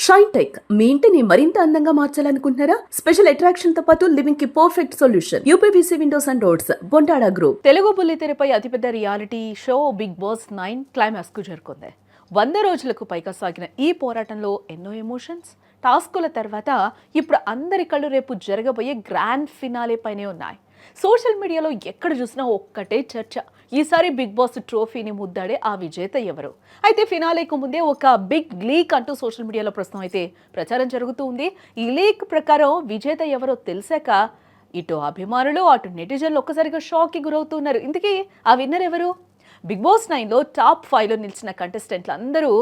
Shine tech మీ ఇంటిని మరింత అందంగా మార్చాలనుకుంటున్నారా? స్పెషల్ అట్రాక్షన్ తో పాటు లివింగ్ కి perfect solution. UPVC windows and doors, Bontada group. Telugu బుల్లితెరపై అతిపెద్ద reality show Big Boss 9 climax కు చేరుకుంది. 100 రోజులకు పైగా సాగిన ఈ పోరాటంలో ఎన్నో ఎమోషన్స్, టాస్కుల తర్వాత ఇప్పుడు అందరి కళ్ళు రేపు జరగబోయే గ్రాండ్ ఫినాలే పైనే ఉన్నాయి. సోషల్ మీడియాలో ఎక్కడ చూసినా ఒక్కటే చర్చ. ఈసారి బిగ్ బాస్ ట్రోఫీని ముద్దాడే ఆ విజేత ఎవరు? అయితే ఫినాలేకు ముందే ఒక బిగ్ లీక్ అంటూ సోషల్ మీడియాలో ప్రస్తుతం అయితే ప్రచారం జరుగుతూ ఉంది. ఈ లీక్ ప్రకారం విజేత ఎవరో తెలిసాక ఇటు అభిమానులు అటు నెటిజన్లు ఒక్కసారిగా షాక్కి గురవుతున్నారు. ఇంతకీ ఆ విన్నర్ ఎవరు? బిగ్ బాస్ 9లో టాప్ 5లో నిలిచిన కంటెస్టెంట్లు అందరూ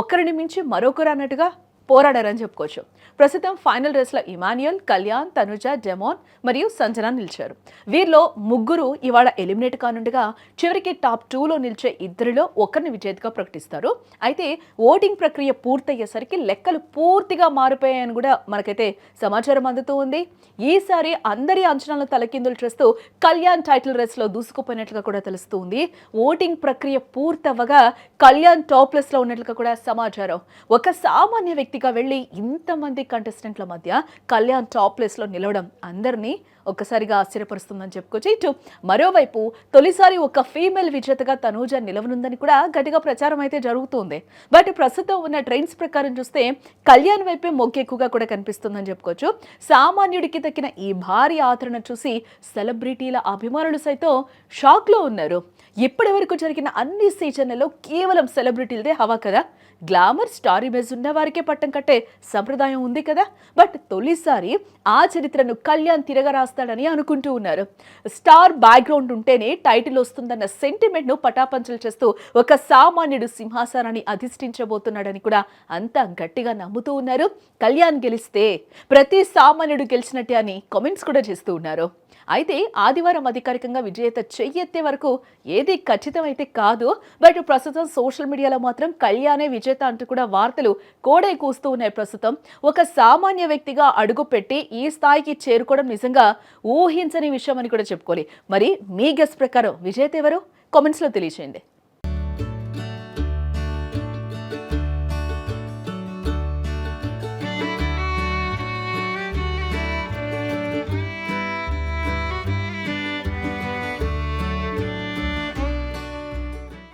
ఒకరిని మించి మరొకరు అన్నట్టుగా పోరాడారని చెప్పుకోవచ్చు. ప్రస్తుతం ఫైనల్ రేస్లో ఇమాన్యుయల్, కళ్యాణ్, తనుజ, డెమోన్ మరియు సంజన నిలిచారు. వీరిలో ముగ్గురు ఇవాళ ఎలిమినేట్ కానుండగా చివరికి టాప్ 2లో నిలిచే ఇద్దరిలో ఒకరిని విజేతగా ప్రకటిస్తారు. అయితే ఓటింగ్ ప్రక్రియ పూర్తయ్యేసరికి లెక్కలు పూర్తిగా మారిపోయాయని కూడా మనకైతే సమాచారం అందుతూ ఉంది. ఈసారి అందరి అంచనాలను తలకిందులు చేస్తూ కళ్యాణ్ టైటిల్ రేస్లో దూసుకుపోయినట్లుగా కూడా తెలుస్తుంది. ఓటింగ్ ప్రక్రియ పూర్తవ్వగా కళ్యాణ్ టాప్ ప్లేస్లో ఉన్నట్లుగా కూడా సమాచారం. ఒక సామాన్య వ్యక్తిగా వెళ్ళి ఇంతమంది కంటెస్టెంట్ల మధ్య కళ్యాణ్ టాప్ ప్లేస్లో నిలవడం అందరినీ ఒక్కసారిగా ఆశ్చర్యపరుస్తుందని చెప్పుకోవచ్చు. ఇటు మరోవైపు తొలిసారి ఒక ఫీమేల్ విజేతగా తనూజ నిలవనుందని కూడా గట్టిగా ప్రచారం అయితే జరుగుతుంది. బట్ ప్రస్తుతం ఉన్న ట్రెండ్స్ ప్రకారం చూస్తే కళ్యాణ్ వైపే మొగ్గు ఎక్కువగా కూడా కనిపిస్తుందని చెప్పుకోవచ్చు. సామాన్యుడికి దక్కిన ఈ భారీ ఆదరణ చూసి సెలబ్రిటీల అభిమానులు సైతం షాక్లో ఉన్నారు. ఇప్పటి వరకు జరిగిన అన్ని సీజన్లలో కేవలం సెలబ్రిటీలదే హవా కదా. గ్లామర్, స్టార్ ఇమేజ్ ఉన్న వారికే పట్టం కట్టే సంప్రదాయం ఉంది కదా. బట్ తొలిసారి ఆ చరిత్రను కళ్యాణ్ తిరగరాస్తాడని అనుకుంటూ ఉన్నారు. స్టార్ బ్యాక్గ్రౌండ్ ఉంటేనే టైటిల్ వస్తుందన్న సెంటిమెంట్ను పటాపంచలు చేస్తూ ఒక సామాన్యుడు సింహాసనాన్ని అధిష్ఠించబోతున్నాడని కూడా అంతా గట్టిగా నమ్ముతూ ఉన్నారు. కళ్యాణ్ గెలిస్తే ప్రతి సామాన్యుడు గెలిచినట్టే అని కామెంట్స్ కూడా చేస్తూ ఉన్నారు. అయితే ఆదివారం అధికారికంగా విజేత చెయ్యెత్తే వరకు ఏది ఖచ్చితమైతే కాదు. బట్ ప్రస్తుతం సోషల్ మీడియాలో మాత్రం కళ్యాణే విజేత అంటూ కూడా వార్తలు కోడై కూస్తూ ఉన్నాయి. ప్రస్తుతం ఒక సామాన్య వ్యక్తిగా అడుగుపెట్టి ఈ స్థాయికి చేరుకోవడం నిజంగా ఊహించని విషయం అని కూడా చెప్పుకోవాలి. మరి మీ గెస్ ప్రకారం విజేత ఎవరు? కామెంట్స్లో తెలియచేయండి.